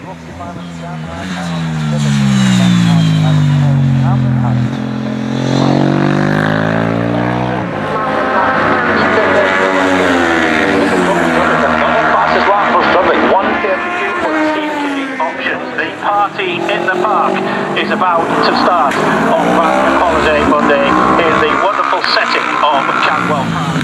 In the park is about to start on Bank Holiday Monday in the wonderful setting of Cadwell Park.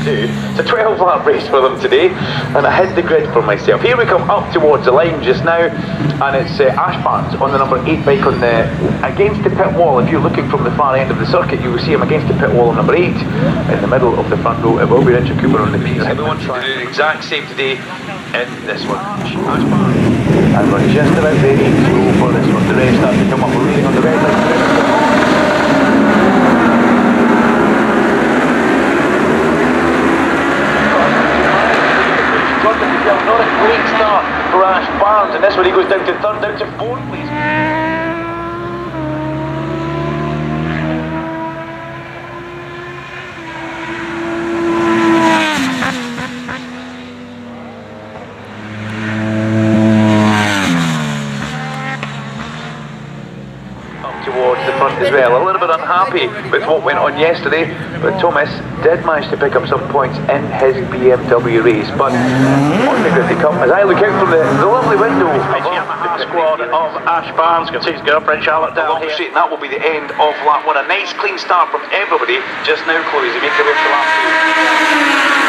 It's a 12-lap race for them today, and I hid the grid for myself. Here we come up towards the line just now, and it's Ashbarns on the number 8 bike on the against the pit wall. If you're looking from the far end of the circuit, you will see him against the pit wall on number 8 in the middle of the front row. It will be Richard Cooper on the beat. Everyone trying to do the exact same today in this one. And we're just about ready to go for this one. The rest start to come up. We're waiting on the red light. Not a great start for Ash Barnes, and this one he goes down to third, down to fourth place. Towards the front as well. A little bit unhappy with what went on yesterday, but Thomas did manage to pick up some points in his BMW race. But on the grid they come as I look out from the lovely window The squad of Ash Barnes. You can see his girlfriend Charlotte down here. Straight, and that will be the end of lap 1. A nice clean start from everybody just now, Chloe, as they make their way to lap 2.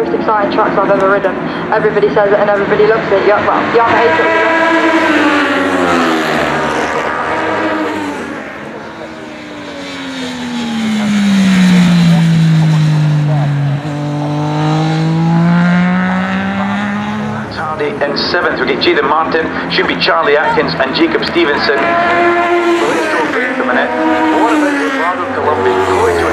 Exciting tracks I've ever ridden. Everybody says it and everybody loves it. Yeah, well, Yamaha hates it. In 7th, we get Jayden Martin, should be Charlie Atkins and Jacob Stevenson. For a minute. What about the Columbia?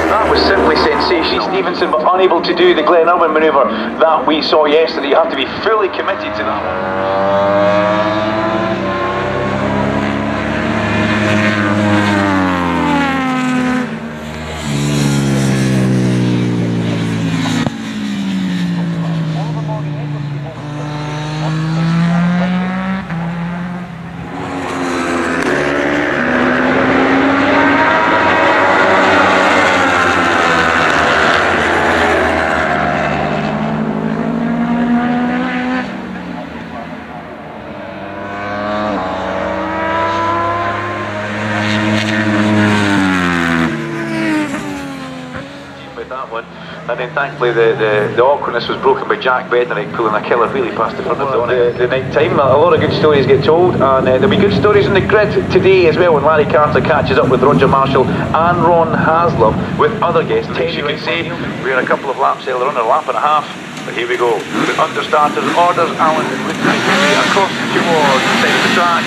That was simply sensational. Stevenson, but unable to do the Glen Irwin manoeuvre that we saw yesterday. You have to be fully committed to that one. And then thankfully the awkwardness was broken by Jack Bednarek pulling a killer really past the front of the night time. A lot of good stories get told, and there'll be good stories in the grid today as well when Larry Carter catches up with Roger Marshall and Ron Haslam with other guests. As you can see, we're a couple of laps earlier on, a lap and a half, but here we go. The understarters orders Alan across towards the side of the track.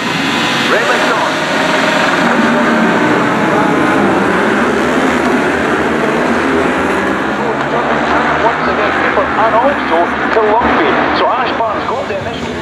Red lights on. And also Columbia. So Ash Barnes got the initial.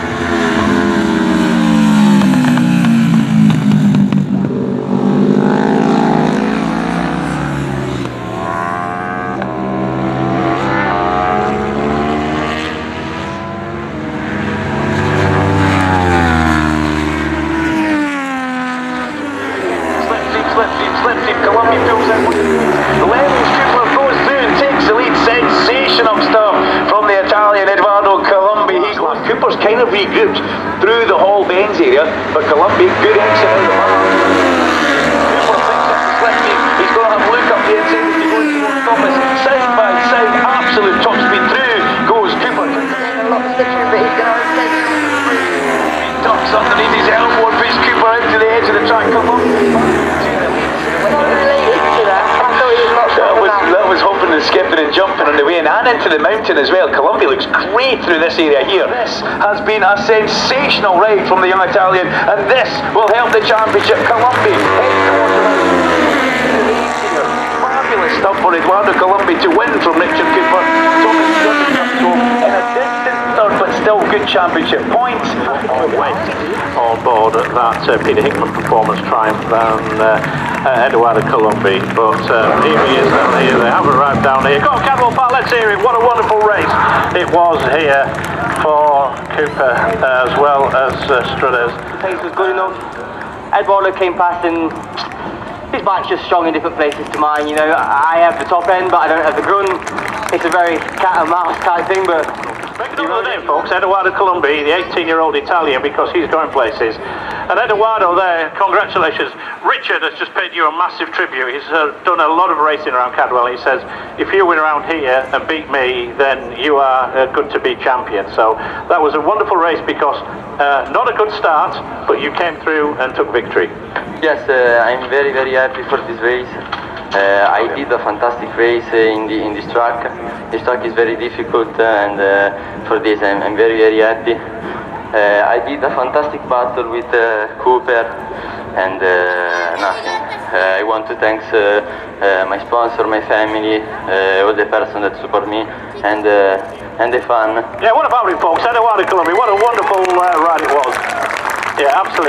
kind of regrouped through the Hall Bends area, but Columbia, good exit out of the mark. Cooper picks up the slip. He's going to have a look up the inside as he goes towards Thomas. Side by side, absolute top speed through goes Cooper. A lot of stiffness, but he's going to overtake. Ducks underneath his elbow and puts Cooper out to the edge of the track. Come on. That was hopping and skipping and jumping on the way in and into the mountain as well. Columbia looks great through this area here. This has been a sensational ride from the young Italian, and this will help the championship. Columbia head towards the mountain. Fabulous stuff for Eduardo Columbia to win from Richard Cooper. In a distant third, but still good championship points. On board that Peter Hickman performance triumph than Eduardo Columbia, but here he is down here. They have arrived down here. Go on, Cadwell Park, let's hear it. What a wonderful race it was here for Cooper as well as Struthers. The pace was good enough. Eduardo came past and his bike's just strong in different places to mine. You know, I have the top end, but I don't have the grunt. It's a very cat and mouse type thing, but Making up the name, folks, Eduardo Columbia, the 18-year-old Italian, because he's going places. And Eduardo there, congratulations. Richard has just paid you a massive tribute. He's done a lot of racing around Cadwell. He says, if you win around here and beat me, then you are good to be champion. So that was a wonderful race because not a good start, but you came through and took victory. Yes, I'm very, very happy for this race. I did a fantastic race in this track. This track is very difficult, and for this I'm very, very happy. I did a fantastic battle with Cooper, and nothing. I want to thank my sponsor, my family, all the person that support me, and the fun. Yeah, what about it, folks? Eduardo Columbia, what a wonderful ride it was. Yeah, absolutely.